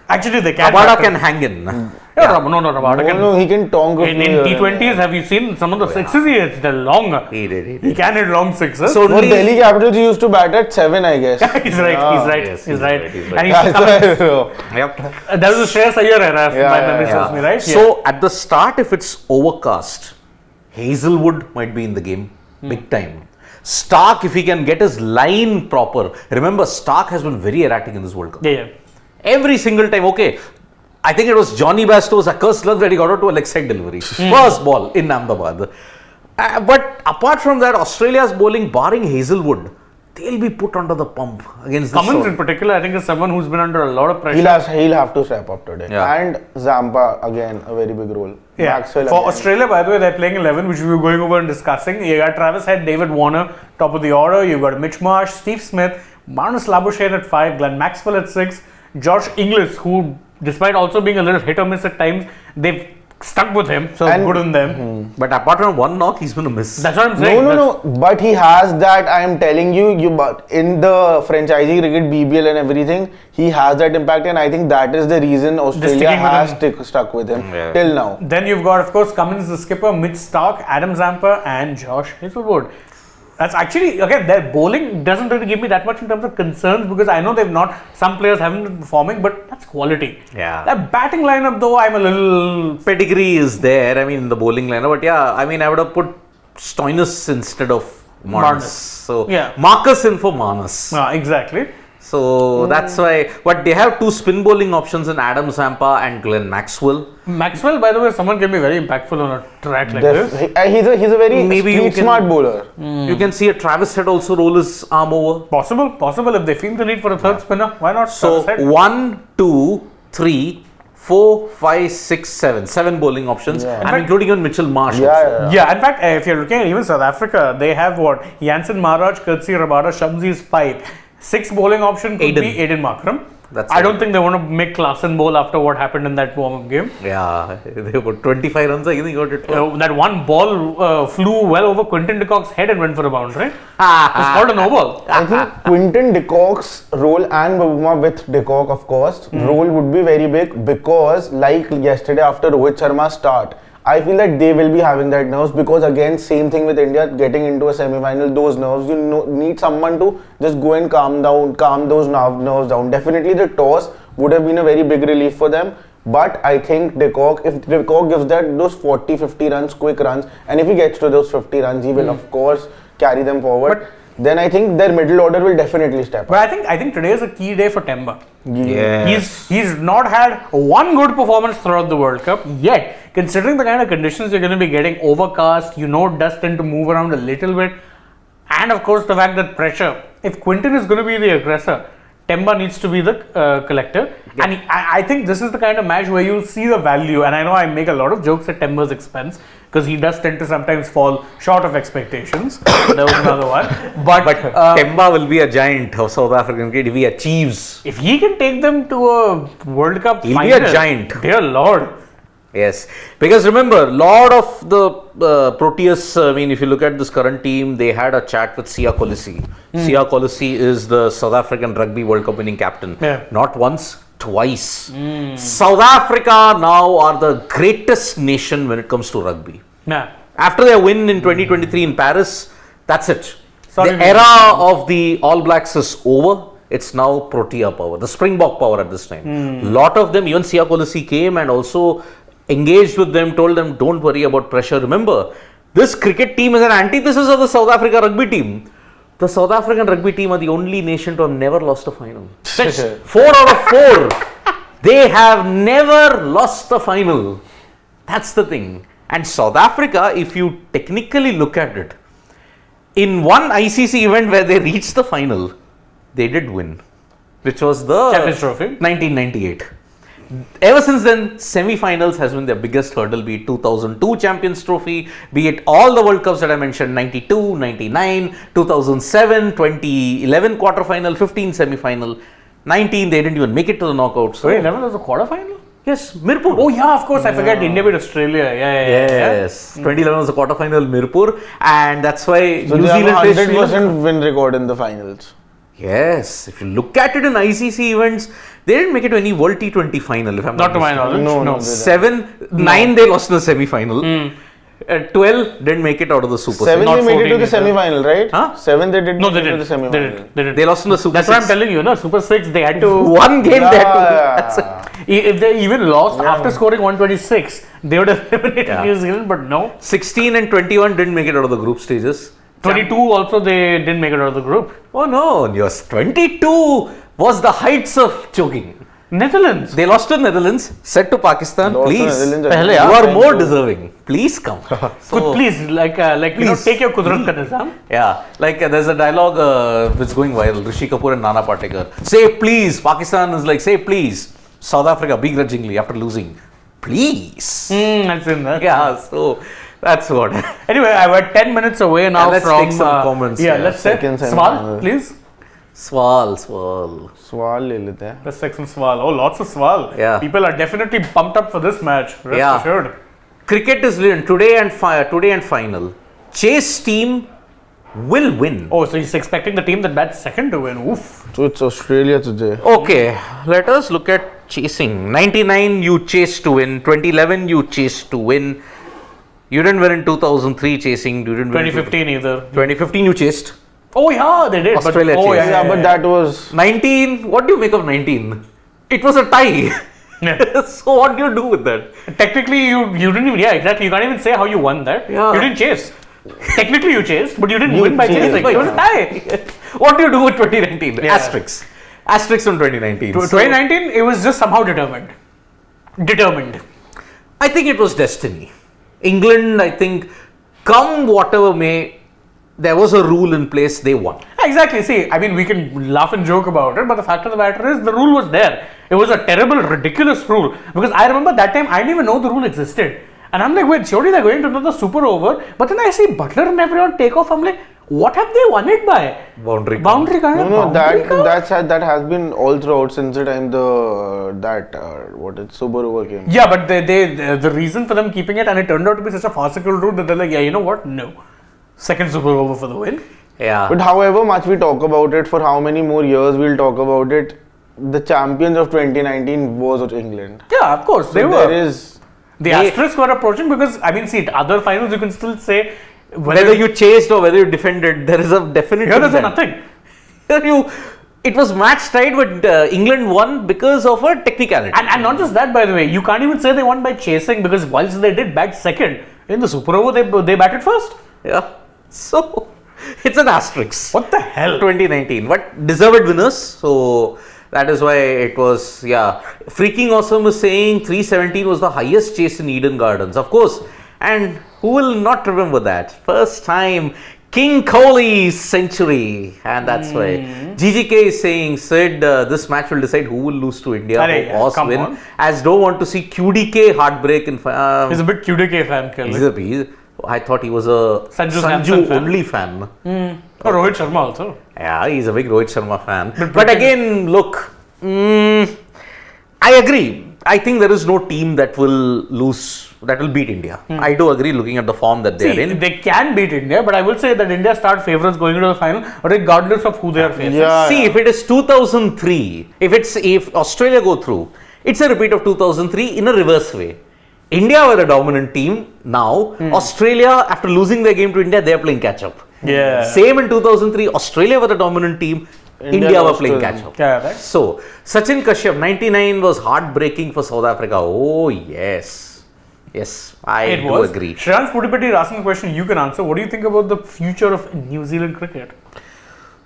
Actually, they can. Abada bat can him. hang in. Yeah, no, Rabada can. No, he can tongue a In few T20s, have you seen some of the sixes he hits? They're long. He did. He can hit long sixes. So No, only Delhi Capitals used to bat at 7, I guess. he's right. Yes, He's right. he's And right. he's That's why I know. Yep. that was a Shreyas Iyer era, if my memory yeah. serves me right. So at the start, if it's overcast, Hazelwood might be in the game big time. Stark, if he can get his line proper. Remember, Stark has been very erratic in this World Cup. Yeah. Every single time, okay. I think it was Johnny Basto's accursed luck that he got out to a leg side delivery. First ball in Ahmedabad. But apart from that, Australia's bowling, barring Hazelwood, they'll be put under the pump against the Cummins in shot. particular, I think, is someone who's been under a lot of pressure. He'll have to step up today. Yeah. And Zampa, again, a very big role. Yeah. Maxwell For again. Australia, by the way, they're playing 11, which we were going over and discussing. You got Travis Head, David Warner, top of the order. You've got Mitch Marsh, Steve Smith, Marnus Labuschagne at 5, Glenn Maxwell at 6, Josh Inglis, who, despite also being a little hit or miss at times, they've stuck with him. So And- good on them. But apart from one knock, he's been a miss. That's what I'm saying. No. But he has that. I am telling you. But in the franchisee cricket, BBL and everything, he has that impact, and I think that is the reason Australia sticking with has stuck with him Yeah. till now. Then you've got, of course, Cummins, the skipper, Mitch Stark, Adam Zampa, and Josh Hazelwood. That's actually, again, their bowling doesn't really give me that much in terms of concerns because I know some players haven't been performing, but that's quality. Yeah. That batting lineup, though, I'm a little. Pedigree is there, I mean, in the bowling lineup. But yeah, I mean, I would have put Stoinis instead of Marnus. So, Yeah. Marcus in for Marnus. Exactly. So, that's why. But they have 2 spin bowling options in Adam Zampa and Glenn Maxwell. Maxwell, by the way, someone can be very impactful on a track like this. He's a very Maybe you street can- smart bowler. You can see a Travis Head also roll his arm over. Possible. If they feel the need for a third spinner, why not? So, Travis Head. 1, 2, 3, 4, 5, 6, 7. 7 bowling options. Yeah. And including even Mitchell Marsh. also. Yeah. Yeah, in fact, if you're looking at even South Africa, they have what? Jansen, Maharaj, Coetzee, Rabada, Shamsi's 5. 6 bowling option could be Aiden Markram. That's I it. don't think they want to make Klaassen bowl after what happened in that warm-up game. Yeah, they got 25 runs. I think he got it. That one ball flew well over Quinton de Kock's head and went for a boundary. It's called a no ball. I think Quinton de Kock's role and Bavuma with de Kock, of course, role would be very big because, like yesterday after Rohit Sharma's start, I feel that they will be having that nerves because again, same thing with India getting into a semi-final. Those nerves, need someone to just go and calm those nerves down. Definitely, the toss would have been a very big relief for them. But I think de Kock, if de Kock gives those 40-50 runs, quick runs, and if he gets to those 50 runs, he will of course carry them forward. then I think their middle order will definitely step up. But I think today is a key day for Temba. Yes. He's not had one good performance throughout the World Cup yet. Considering the kind of conditions you're going to be getting, overcast, dust tend to move around a little bit, and of course the fact that pressure. If Quinton is going to be the aggressor, Temba needs to be the collector. Yeah. And I think this is the kind of match where you'll see the value. And I know I make a lot of jokes at Temba's expense because he does tend to sometimes fall short of expectations. There was another one. But Temba will be a giant of South African cricket if he achieves. If he can take them to a World Cup He'll final, be a giant. Dear Lord. Yes, because remember, lot of the Proteas, if you look at this current team, they had a chat with Siya Kolisi. Siya Kolisi is the South African Rugby World Cup winning captain. Yeah. Not once, twice. South Africa now are the greatest nation when it comes to rugby. Yeah. After their win in 2023 in Paris, that's it. Sorry, the era of the All Blacks is over. It's now Protea power, the Springbok power at this time. Lot of them, even Siya Kolisi came and also engaged with them, told them, don't worry about pressure. Remember, this cricket team is an antithesis of the South Africa rugby team. The South African rugby team are the only nation to have never lost a final. 4 out of 4. They have never lost a final. That's the thing. And South Africa, if you technically look at it, in one ICC event where they reached the final, they did win, which was the Champions Trophy. 1998. Ever since then, semi-finals has been their biggest hurdle, be it 2002 Champions Trophy, be it all the World Cups that I mentioned, 92, 99, 2007, 2011 quarter-final, 15 semi-final, 19 they didn't even make it to the knockouts. Wait, 11 was a quarter-final? Yes, Mirpur. Oh yeah, of course, I forget India beat Australia. Yeah. Yes, 2011 was the quarter-final Mirpur, and that's why So New they have Zealand a faced Sri Lanka. 100% win record in the finals. Yes, if you look at it in ICC events, they didn't make it to any World T20 final, if I'm Not not to my mistaken. knowledge. No. 7, 9 they lost in the semi-final. 12 didn't make it out of the Super 7 Not they made it 14 to the either. semi-final, right? Huh? 7 they did No, make they it to the didn't. semi-final. They didn't. They lost in the Super That's 6. what I'm telling you, Super 6, they had to. One game they had to. That's it. If they even lost after scoring 126, they would have eliminated Yeah. New Zealand, but no. 16 and 21 didn't make it out of the group stages. 22 also, they didn't make it out of the group. Oh no, yes, 22 was the heights of choking. Netherlands. They lost to Netherlands, said to Pakistan, Lost to please, Netherlands you again. are more deserving. Please come. So, Please, Please. take your Kudrat ka nizam. yeah, there's a dialogue which is going viral. Rishi Kapoor and Nana Patekar. Say please. Pakistan is like, say please. South Africa begrudgingly after losing. Please. That's in there. Yeah, so that's what. Anyway, we're 10 minutes away now let's from. take some comments, Yeah, yeah. let's say. Second Swal, semi-final. please. Swal. सवाल ले लेते हैं. Let's take some Swal. Oh, lots of Swal. Yeah. People are definitely pumped up for this match. Rest Yeah. assured. Cricket is written today and final. Chase team will win. Oh, so he's expecting the team that bats second to win. Oof. So it's Australia today. Okay, let us look at chasing. 99 you chased to win. 2011 you chased to win. You didn't win in 2003 chasing. You didn't win in 2015 either. 2015 you chased. Oh yeah, they did. Australia but, oh, chased. Yeah, but that was 19, what do you make of 19? It was a tie. Yeah. So what do you do with that? Technically, you didn't even. Yeah, exactly. You can't even say how you won that. Yeah. You didn't chase. Technically, you chased, but you didn't You win by chased. chasing. It was a tie. What do you do with 2019? Yeah. Asterisks. Asterisks on 2019. So, 2019, it was just somehow determined. I think it was destiny. England, I think, come whatever may, there was a rule in place, they won. Exactly. See, I mean, we can laugh and joke about it, but the fact of the matter is, the rule was there. It was a terrible, ridiculous rule. Because I remember that time, I didn't even know the rule existed. And I'm like, wait, surely they're going to another super over. But then I see Butler and everyone take off. I'm like, what have they won it by? Boundary. Boundary count. no, Boundary count? that has been all throughout since the time super over came. Yeah, but the reason for them keeping it, and it turned out to be such a farcical rule that they're like, yeah, you know what? No. Second super over for the win. Yeah. But however much we talk about it, for how many more years we'll talk about it, the champions of 2019 was England. Yeah, of course, they So were. there is The asterisks were approaching because, I mean, see, other finals you can still say whether you chased or whether you defended, there is a definite. Here there's consent. nothing. Here it was match tied, but England won because of a technicality. And not just that, by the way, you can't even say they won by chasing because whilst they did bat second, in the super over they batted first. Yeah. So It's an asterisk. What the hell? 2019. But deserved winners. So that is why it was, yeah. Freaking Awesome is saying 317 was the highest chase in Eden Gardens. Of course. And who will not remember that? First time King Kohli's century. And that's why. GGK is saying, Sid, this match will decide who will lose to India or Aus win. On. As don't want to see QDK heartbreak in He's a big QDK fan, Kelly. I thought he was a Sanju fan. only fan. Or Rohit Sharma also. Yeah, he's a big Rohit Sharma fan. But again, look, I agree. I think there is no team that will lose, that will beat India. I do agree looking at the form that they are in. They can beat India, but I will say that India start favourites going into the final, regardless of who they are facing. Yeah. If it is 2003, if Australia go through, it's a repeat of 2003 in a reverse way. India were the dominant team now. Australia, after losing their game to India, they are playing catch up. Yeah. Same in 2003, Australia were the dominant team. India were playing catch up. Yeah, right. So, Sachin Kashyap, 99 was heartbreaking for South Africa. Oh, yes. Yes, I do agree. Shreyans Pudipati is asking a question you can answer. What do you think about the future of New Zealand cricket?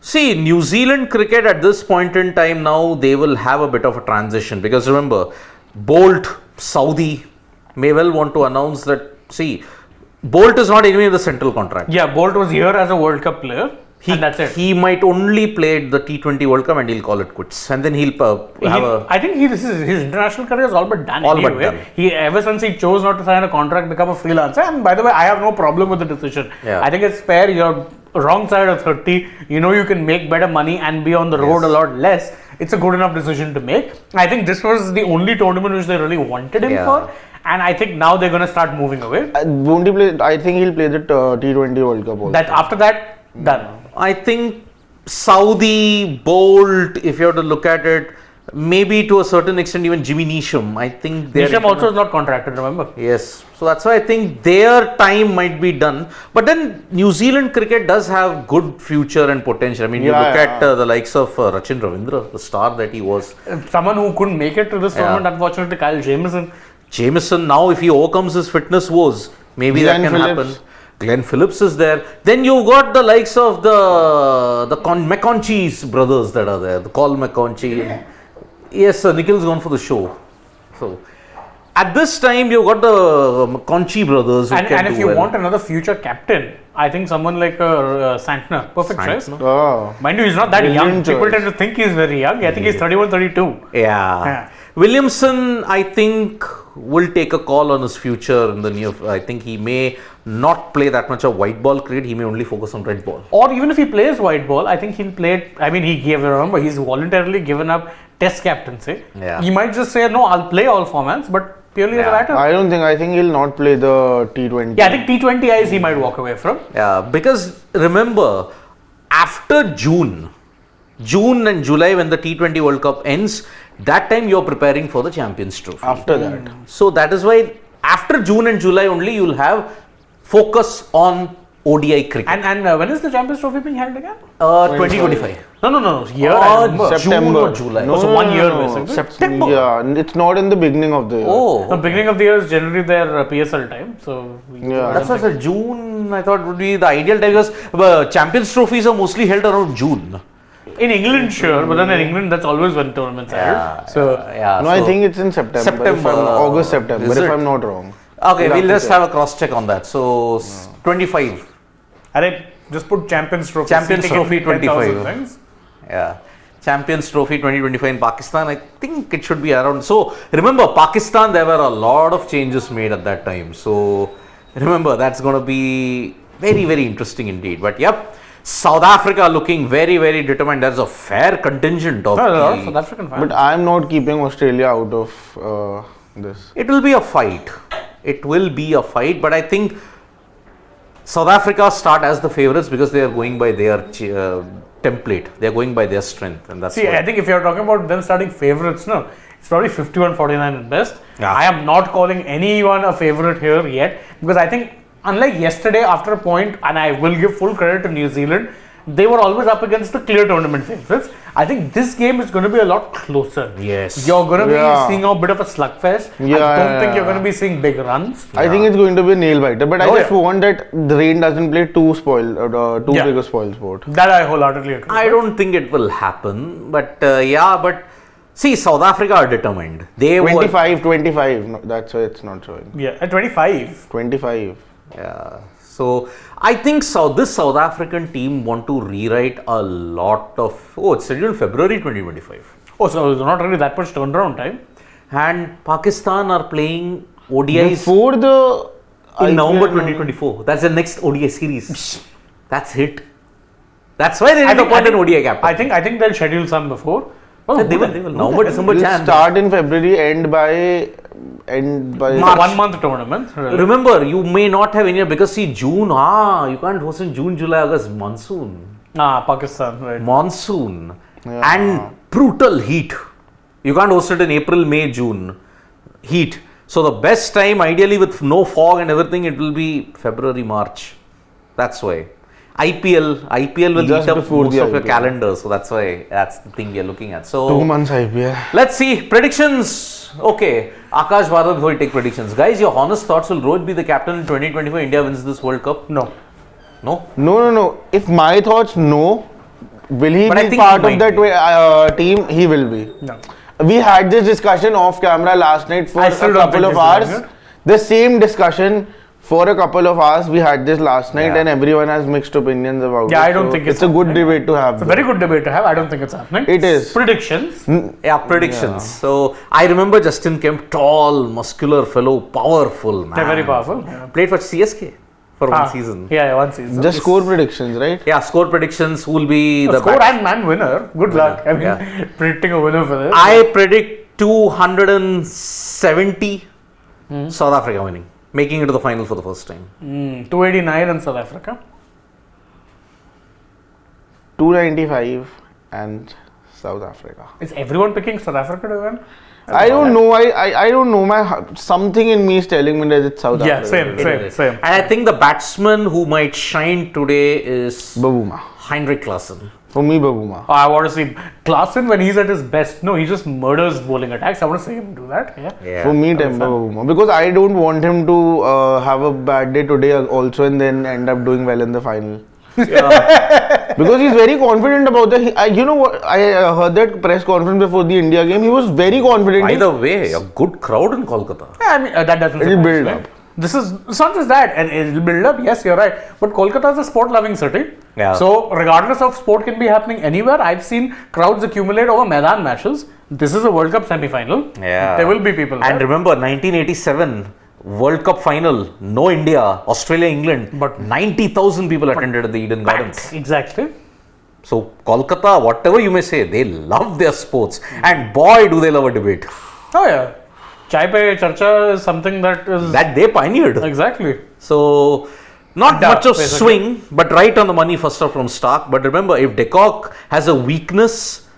See, New Zealand cricket at this point in time now, they will have a bit of a transition. Because remember, Bolt, Saudi, may well want to announce that, see, Bolt is not even in the central contract. Yeah, Bolt was here as a World Cup player. And that's it. He might only play the T20 World Cup and he'll call it quits. And then he'll I think his international career is all but done All but anyway. done. Ever since he chose not to sign a contract, become a freelancer. And by the way, I have no problem with the decision. Yeah. I think it's fair. You're wrong side of 30. You know you can make better money and be on the road a lot less. It's a good enough decision to make. I think this was the only tournament which they really wanted him for. And I think now they're going to start moving away. Won't he play? I think he'll play the T20 World Cup also. That after that, done. I think Saudi, Bolt, if you have to look at it, maybe to a certain extent even Jimmy Neesham. I think Neesham also is not contracted, remember? Yes. So that's why I think their time might be done. But then New Zealand cricket does have good future and potential. I mean, you look at the likes of Rachin Ravindra, the star that he was. Someone who couldn't make it to this tournament, unfortunately, Kyle Jamieson, now if he overcomes his fitness woes, maybe Glenn that can Phillips. happen. Glenn Phillips is there. Then you've got the likes of the McConchie's brothers that are there. The Col McConchie. Yes, Nikhil's gone for the show. So at this time, you've got the McConchie brothers who and if you want another future captain, I think someone like Santner, perfect choice. Oh. Mind you, he's not that young. Brilliant People choice. tend to think he's very young. I think he's 31, 32. Yeah. Williamson, I think, will take a call on his future in the near. I think he may not play that much of white ball cricket. He may only focus on red ball. Or even if he plays white ball, I think he'll play it. I mean, remember, he's voluntarily given up test captaincy. Yeah. He might just say, no, I'll play all formats, but purely as a batter. I think he'll not play the T20. Yeah, I think T20Is he might walk away from. Yeah, because remember, after June and July when the T20 World Cup ends, that time you're preparing for the Champions Trophy. After that. So that is why after June and July only you'll have focus on ODI cricket. And when is the Champions Trophy being held again? 2025. No. Year I remember. June or July. No, so 1 year basically. September. Yeah, it's not in the beginning of the year. Oh, The beginning of the year is generally their PSL time. So that's why I said June. I thought would be the ideal time because Champions trophies are mostly held around June. in England, sure, but then in England, that's always when tournaments are held. So I think it's in September. August, September, if I'm not wrong. Okay, we'll just have a cross check on that. So 25. I think just put Champions Trophy. Champions Trophy 25. Things. Yeah. Champions Trophy 2025 in Pakistan, I think it should be around. So remember, Pakistan, there were a lot of changes made at that time. So remember, that's going to be very, very interesting indeed. But yep, South Africa looking very, very determined. There's a fair contingent of South African fans. But I'm not keeping Australia out of this. It will be a fight. It will be a fight, but I think South Africa start as the favourites because they are going by their template. They are going by their strength, and that's. See, I think if you are talking about them starting favourites, no, it's probably 51-49 at best. Yeah. I am not calling anyone a favourite here yet because I think, unlike yesterday, after a point, and I will give full credit to New Zealand, they were always up against the clear tournament favourites. I think this game is going to be a lot closer. Yes. You're going to Yeah. be seeing a bit of a slugfest. I Yeah, don't think yeah, you're going to be seeing big runs. I think it's going to be a nail biter, but I Oh, just yeah. want that the rain doesn't play too Yeah. big a spoil sport. That I wholeheartedly agree. I don't think it will happen, but but see, South Africa are determined. They were 25. No, that's why it's not showing. Yeah, at 25. 25. Yeah. So I think this South African team want to rewrite a lot of. Oh, it's scheduled February 2025, Oh, so it's not really that much turnaround time. and Pakistan are playing ODIs Before the in IPL, November 2024. That's the next ODI series. That's it. That's why they need to appoint an ODI captain. I think they'll schedule some before. Oh, They will. November, December, It'll Jan. start in February, end by It's a March. 1 month tournament. Really. Remember, you may not have any because see June. You can't host in June, July, August. Monsoon. Pakistan, right. Monsoon Yeah. and brutal heat. You can't host it in April, May, June. Heat. So the best time, ideally with no fog and everything, it will be February, March. That's why. IPL will Just eat up before most the of your IPL. calendar. So that's why that's the thing we are looking at. 2 So months IPL. let's see predictions. Okay, Akash Bharat, before we take predictions, guys, your honest thoughts. Will Rohit be the captain in 2024? India wins this World Cup? No. No. No. If my thoughts, no. Will he But I be think part he of might that team? He will be. No. We had this discussion off camera last night for I a still don't couple think of he's hours. doing it. The same discussion for a couple of hours. We had this last night, Yeah. and everyone has mixed opinions about it. Yeah, I don't So think it's a good debate to have. It's a very good debate to have. I don't think it's happening. It is. Predictions. Yeah, predictions. So I remember Justin Kemp, tall, muscular fellow, powerful man. They're very powerful. Yeah. Played for CSK for one season. Yeah, one season. Just score predictions, right? Yeah, score predictions. Who will be the score bat- and man winner. Good luck. I mean, yeah. predicting a winner for this. I predict 270 South Africa winning, making it to the final for the first time. 289 in South Africa. 295 and South Africa. Is everyone picking South Africa to win? I don't know. I don't know. Something in me is telling me that it's South Yeah, Africa. same. And I think the batsman who might shine today is Babuma. Heinrich Klaassen. For me, Babuma. I want to see Klaassen when he's at his best. No, he just murders bowling attacks. I want to see him do that. Yeah. For me, Temba Babuma. Because I don't want him to have a bad day today also and then end up doing well in the final. Because he's very confident about you know what? I heard that press conference before the India game. He was very confident. By the way, a good crowd in Kolkata. I mean, that doesn't It'll surprise build me. up. It's not just that, and it'll build up. Yes, you're right. But Kolkata is a sport-loving city. Yeah. So, regardless of sport can be happening anywhere. I've seen crowds accumulate over Maidan matches. This is a World Cup semi-final. Yeah. There will be people And there. remember, 1987 World Cup final, no India, Australia, England, But- 90,000 people attended at the Eden Gardens. Exactly. So Kolkata, whatever you may say, they love their sports, and boy, do they love a debate Oh yeah. Chai Pe Charcha is something that is that they pioneered. exactly. So not Yeah, much of basically. swing, but right on the money first off from Stark. But remember, if De Kock has a weakness,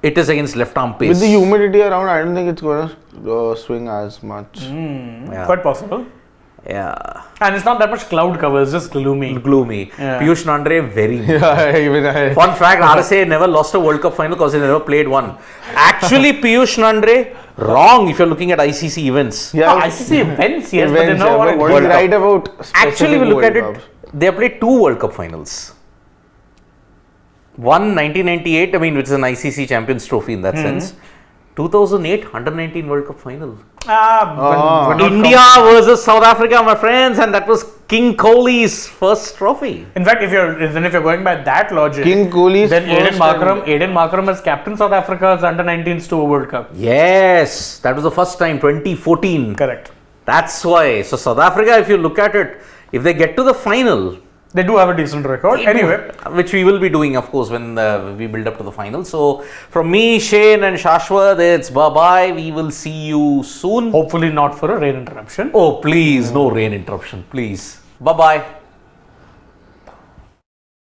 it is against left arm pace. With the humidity around, I don't think it's going to swing as much. Yeah. Quite possible. Yeah, And it's not that much cloud cover. It's just gloomy. gloomy. Yeah. Piyush Nandre, very. Yeah, even I. Fun fact, RSA never lost a World Cup final because they never played one. Actually, Piyush Nandre, wrong if you're looking at ICC events. Yeah, I see events, yes, but they events, never yeah, won a but World he's Cup. right about Actually, we specific look at World it, Cups. they have played two World Cup finals. One 1998, I mean, which is an ICC Champions Trophy in that sense. 2008 Under-19 World Cup final. But not India versus South Africa, my friends, and that was King Kohli's first trophy. In fact, if you're going by that logic, King Kohli's then first Aiden Markram has captained South Africa's under-19s to a World Cup. Yes, that was the first time, 2014. Correct. That's why. So South Africa, if you look at it, if they get to the final, They do have a decent record. Anyway, which we will be doing, of course, when we build up to the final. So from me, Shane and Shashwat, it's bye-bye. We will see you soon. hopefully not for a rain interruption. Oh, please, no rain interruption, please. Bye-bye.